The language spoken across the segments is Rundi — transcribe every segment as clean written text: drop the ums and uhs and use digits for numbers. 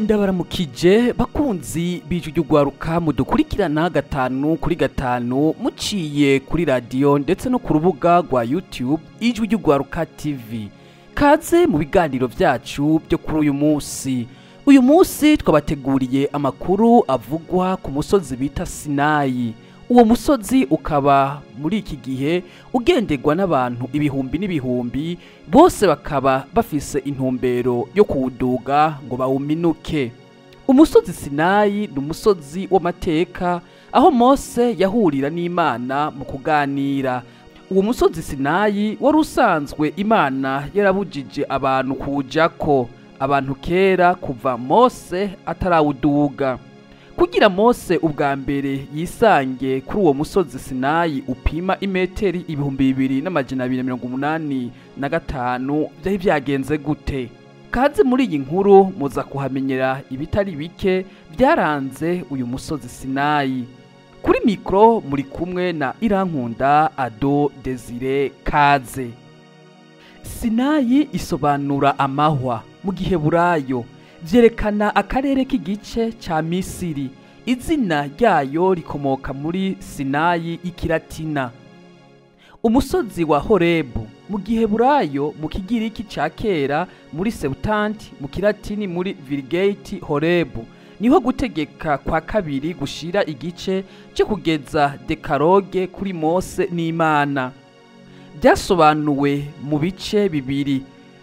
Ndabaramukije bakunzi RY'URWARUKA mudukurikirana gatanu kuri gatanu muciye kuri radio ndetse no ku rubuga rwa YouTube RY'URWARUKA TV. Kaze mu biganiro vyacu byo kuri uyu munsi. Uyu munsi twabateguriye amakuru avugwa ku musozi bita Sinayi. Uwo musozi ukaba muri iki gihe ugenderwa n'abantu ibihumbi n'ibihumbi, bose bakaba bafise intumbero yo kuwuduga ngo bawuminuke. Umusozi Sinayi ni umusozi w'amateka aho Mose yahurira n'Imana mu kuganira. Uwo musozi Sinayi wari usanzwe Imana yarabujije abantu kuwujako, abantu kera kuva Mose atarawuduga. Kugira Mose ubwa mbere yisange kuri uwo musozi Sinayi upima imeteri 2285 byari byagenze gute? Kaze muri iyi nkuru muza kuhamenyera ibitari bike byaranze uyu musozi Sinayi. Kuri mikro muri kumwe na Irankunda Ado Desire Kaze. Sinayi isobanura amahwa mu Giheburayo, vyerekana akarere k'igice ca Misiri. Izina ryayo rikomoka muri Sinayi ikilatina. Umusozi wa Horebu mu Giheburayo, mu Kigiriki ca kera muri Septuagint, mu Kilatini muri Vulgate Horebu niho gutegeka kwa kabiri gushira igice cyo kugeza Dekaloge kuri Mose n'Imana. Byasobanuwe mu bice bibiri,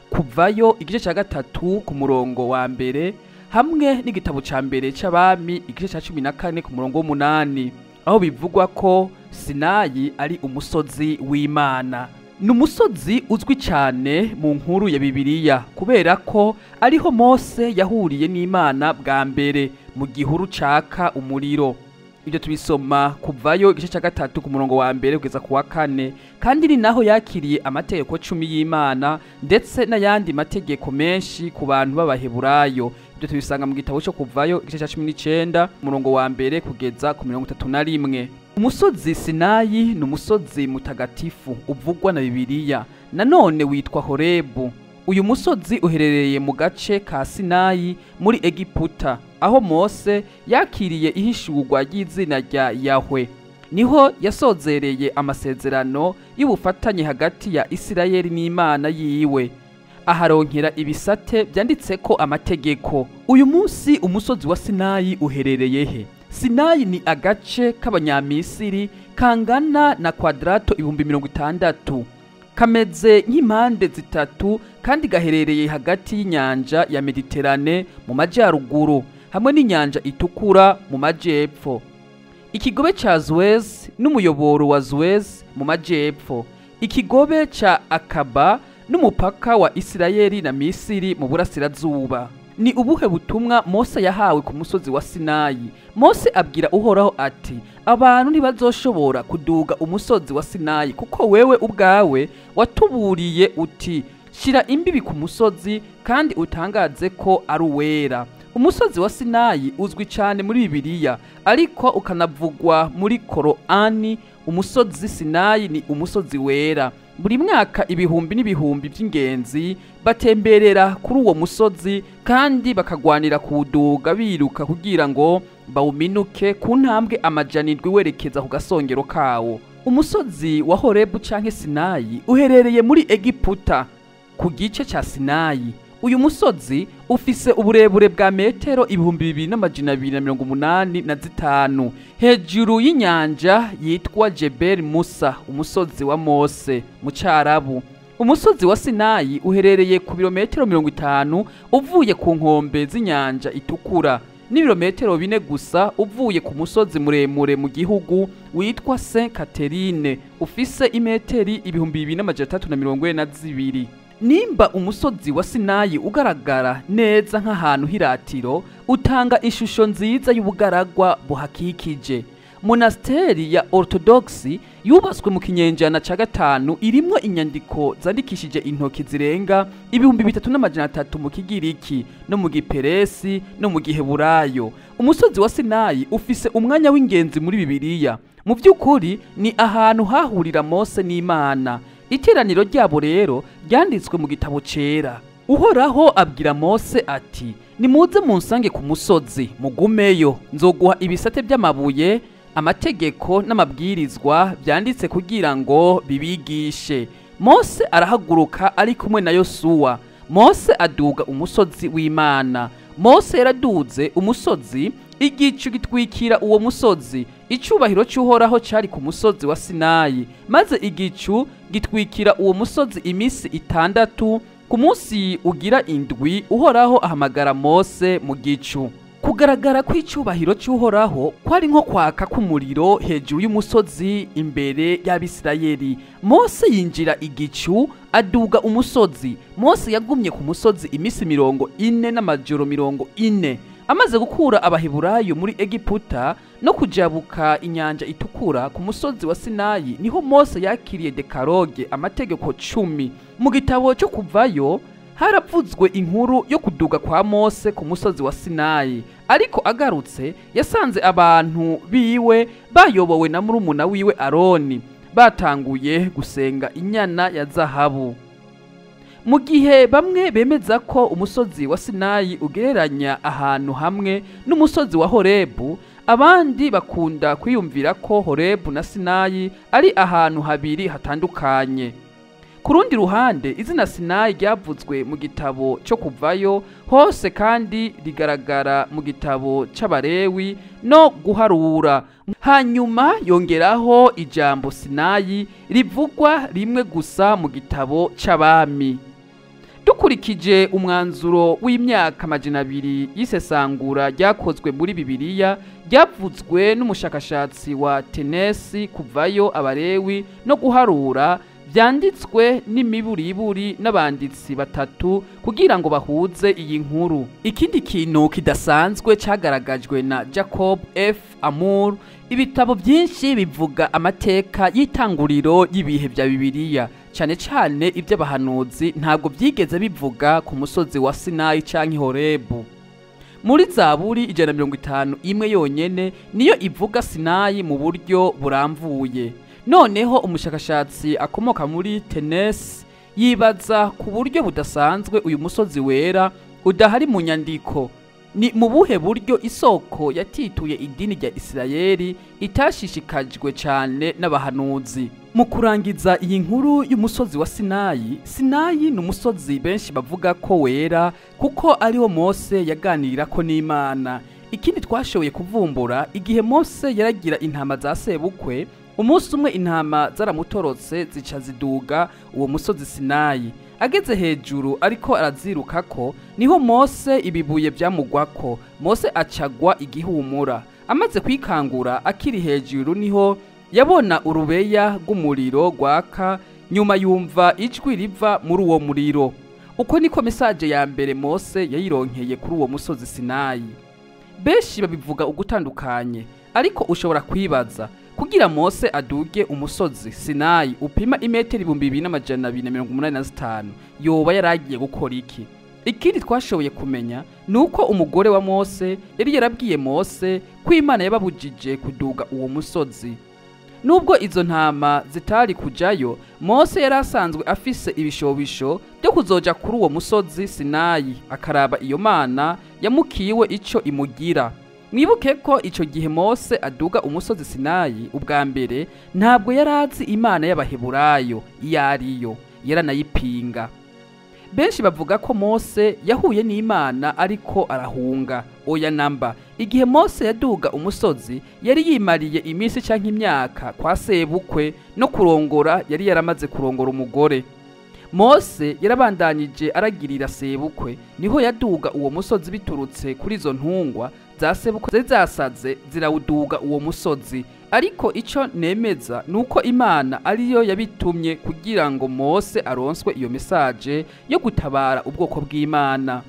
kuvayo igice ca gatatu ku murongo wa mbere hamwe n'igitabo ca mbere c'abami igice ca 14 ku murongo w'8, aho bivugwa ko Sinayi ari umusozi w'Imana. Ni umusozi uzwi cyane mu nkuru ya Bibiliya kubera ko ariho Mose yahuriye n'Imana bwa mbere mu gihuru caka umuriro. Ibyo tubisoma kuvayo igice ca gatatu ku murongo wa mbere kugeza ku wa 4, kandi ni naho yakiriye amategeko 10 y'Imana ndetse n'ayandi mategeko menshi ku bantu b'Abaheburayo. Ibyo tubisanga mu gitabo cyo kuvayo igice ca 19 umurongo wa mbere kugeza ku 31. Umusozi Sinayi ni umusozi mutagatifu uvugwa na Bibiliya, nanone witwa Horebu. Uyu musozi uherereye mu gace ka Sinayi muri Egiputa, aho Mose yakiriye ihishurwa ry'izina rya Yahwe. Niho yasozereye amasezerano y'ubufatanye hagati ya Isirayeli n'Imana yiwe, aharonkera ibisate byanditseko amategeko. Uyu munsi umusozi wa Sinayi uherereye he? Sinayi ni agace k'Abanyamisiri kangana na kwadrato 60,000, kameze nk'impande zitatu kandi gaherereye hagati y'inyanja ya Mediterane mu majyaruguru hamwe n'inyanja itukura mu majyepfo, ikigobe ca Suez n'umuyoboro wa Suez mu majyepfo, ikigobe ca Akaba n'umupaka wa Isirayeli na Misiri mu burasirazuba. Ni ubuhe butumwa Mose yahawe ku musozi wa Sinayi? Mose abwira Uhoraho ati, abantu ntibazoshobora kuduga umusozi wa Sinayi kuko wewe ubwawe watuburiye uti, shira imbibi ku musozi kandi utangaze ko ari uwera. Umusozi wa Sinayi uzwi cyane muri Bibiliya ariko ukanavugwa muri Korani. Umusozi Sinayi ni umusozi wera. Buri mwaka ibihumbi n'ibihumbi by'ingenzi batemberera kuri uwo musozi kandi bakagwanira kuwuduga biruka kugira ngo bawuminuke ku ntambwe 700 werekeza ku gasongero kawo. Umusozi wa Horebu canke Sinayi uherereye muri Egiputa ku gice ca Sinayi. Uyu musozi ufise uburebure bwa metero 2285 hejuru y'inyanja yitwa Jebel Musa, umusozi wa Mose mu Cyarabu. Umusozi wa Sinayi uherereye ku birometero 50 uvuye ku nkombe z'inyanja itukura, n'ibirometero 4 gusa uvuye ku musozi muremure mu gihugu witwa Saint Catherine ufise imeteri 2342. Nimba umusozi wa Sinayi ugaragara neza nk'ahantu hiratiro, utanga ishusho nziza y'ubugaragwa buhakikije. Monasteri ya Orthodoxi yubatswe mu kinyenjana ca gatanu irimwo inyandiko zandikishije intoki zirenga 3300 mu Kigiriki no mu Giperesi no mu Giheburayo. Umusozi wa Sinayi ufise umwanya w'ingenzi muri Bibiliya. Mu by'ukuri ni ahantu hahurira Mose n'Imana. Iteraniro ryabo rero ryanditswe mu gitabo cera. Uhoraho abwira Mose ati nimuze munsange ku musozi mugumeyo nzoguha ibisate by'amabuye amategeko n'amabwirizwa byanditse kugira ngo bibigishe. Mose arahaguruka ari kumwe na Yosuwa. Mose aduga umusozi w'Imana. Mose yaraduze umusozi, igicu gitwikira uwo musozi. Icubahiro cy'Uhoraho cyari ku musozi wa Sinayi, maze igicu gitwikira uwo musozi imisi 6. Ku munsi ugira indwi Uhoraho ahamagara Mose mu gicu. Kugaragara kw'icubahiro cy'Uhoraho kwari nko kwaka k'umuriro hejuru y'umusozi imbere y'Abisirayeli. Mose yinjira igicu aduga umusozi. Mose yagumye ku musozi imisi 40 n'amajoro 40. Amaze gukura Abaheburayo muri Egiputa no kujabuka inyanja itukura ku musozi wa Sinayi, niho Mose yakiriye dekaloge, amategeko 10. Mu gitabo cyo kuvayo haravuzwe inkuru yo kuduga kwa Mose ku musozi wa Sinayi, ariko agarutse yasanze abantu biwe bayobowe na murumuna wiwe Aroni batanguye gusenga inyana ya zahabu. Mu gihe bamwe bemeza ko umusozi wa Sinayi ugereranya ahantu hamwe n'umusozi wa Horebu, abandi bakunda kwiyumvira ko Horebu na Sinayi ari ahantu habiri hatandukanye. Ku rundi ruhande izina Sinayi ryavuzwe mu gitabo cyo kuvayo hose kandi rigaragara mu gitabo c'Abalewi no guharura. Hanyuma yongeraho ijambo Sinayi rivugwa rimwe gusa mu gitabo c'Abami. Dukurikije umwanzuro w'imyaka 200 y'isesangura ryakozwe muri Bibiliya, ryavuzwe n'umushakashatsi wa Tenesi, kuvayo, Abalewi no guharura, byanditswe n'imiburiburi n'abanditsi 3 kugira ngo bahuze iyi nkuru. Ikindi kintu kidasanzwe cyagaragajwe na Jacob F. Amour, ibitabo byinshi bivuga amateka y'itanguriro y'ibihe bya Bibiliya, cyane cyane iby'abahanuzi ntabwo byigeze bivuga ku musozi wa Sinayi canke Horebu. Muri Zaburi 150 imwe yonyene niyo ivuga Sinayi mu buryo buramvuye. Noneho umushakashatsi akomoka muri Tennessee yibaza ku buryo budasanzwe uyu musozi wera udahari mu nyandiko. Ni mu buhe buryo isoko yatituye idini rya Isirayeli itashishikajwe cyane n'abahanuzi? Mu kurangiza iyi nkuru y'umusozi wa Sinayi, Sinayi ni umusozi benshi bavuga ko wera kuko ariwo Mose yaganirira ko n'Imana. Ikindi twashoboye kuvumbura, igihe Mose yaragira intama za sebukwe, umunsi umwe intama zaramutorotse zica ziduga uwo musozi Sinayi. Ageze hejuru ariko arazirukako, niho Mose ibibuye byamugwako. Mose acagwa igihumura. Amaze kwikangura akiri hejuru niho yabona urubeya rw'umuriro gwaka, nyuma yumva ijwi riva muri uwo muriro. Uko niko mesaje ya mbere Mose yayironkeye kuri uwo musozi Sinayi. Benshi babivuga ugutandukanye, ariko ushobora kwibaza kugira Mose aduge umusozi Sinayi upima 2285 yoba yaragiye gukora iki? Ikindi twashoboye kumenya nuko umugore wa Mose yari yarabwiye Mose ko Imana yababujije kuduga uwo musozi. Nubwo izo ntama zitari kujayo, Mose yarasanzwe afise ibishobisho byo kuzoja kuri uwo musozi Sinayi akaraba iyo Mana yamukiwe ico imugira. Mwibuke ko ico gihe Mose aduga umusozi Sinayi ubwa mbere ntabwo yarazi Imana y'Abaheburayo iyariyo, yaranayipinga. Benshi bavuga ko Mose yahuye n'Imana ariko arahunga. Oya namba, igihe Mose yaduga umusozi yari yimariye imisi canke imyaka kwa sebukwe no kurongora, yari yaramaze kurongora umugore. Mose yarabandanije aragirira sebukwe, niho yaduga uwo musozi biturutse kuri izo ntungwa za sebukwe zasaze zirawuduga uwo musozi. Ariko ico nemeza nuko Imana ariyo yabitumye kugira ngo Mose aronswe iyo mesaje yo gutabara ubwoko bw'Imana.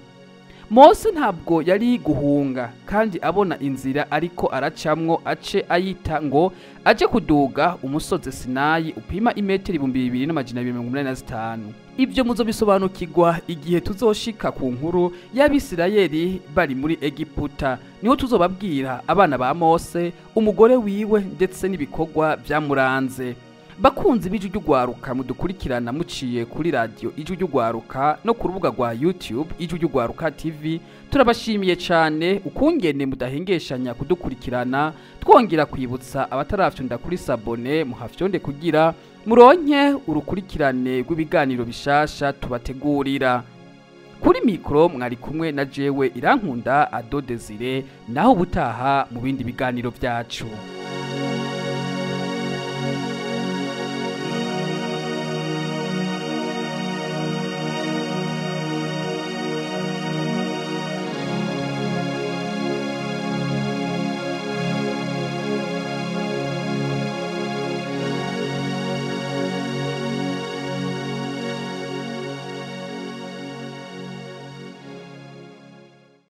Mose ntabwo yari guhunga kandi abona inzira ariko aracamwo ace ayita ngo aje kuduga umusozi Sinayi upima 2285. Ibyo muzobisobanukirwa igihe tuzoshika ku nkuru y'Abisirayeli bari muri Egiputa, niho tuzobabwira abana ba Mose, umugore wiwe ndetse n'ibikorwa byamuranze. bakunzi b'ijwi ry'urwaruka mudukurikirana muciye kuri radio ijwi ry'urwaruka no ku rubuga rwa YouTube ijwi ry'urwaruka TV, turabashimiye cyane ukungene mudahengeshanya kudukurikirana, twongera kwibutsa abatarafyonda kuri sabone muhafyonde kugira muronke urukurikirane rw'ibiganiro bishasha tubategurira. Kuri mikro mwari kumwe na jewe Irankunda Ado Desire, naho ubutaha mu bindi biganiro byacu.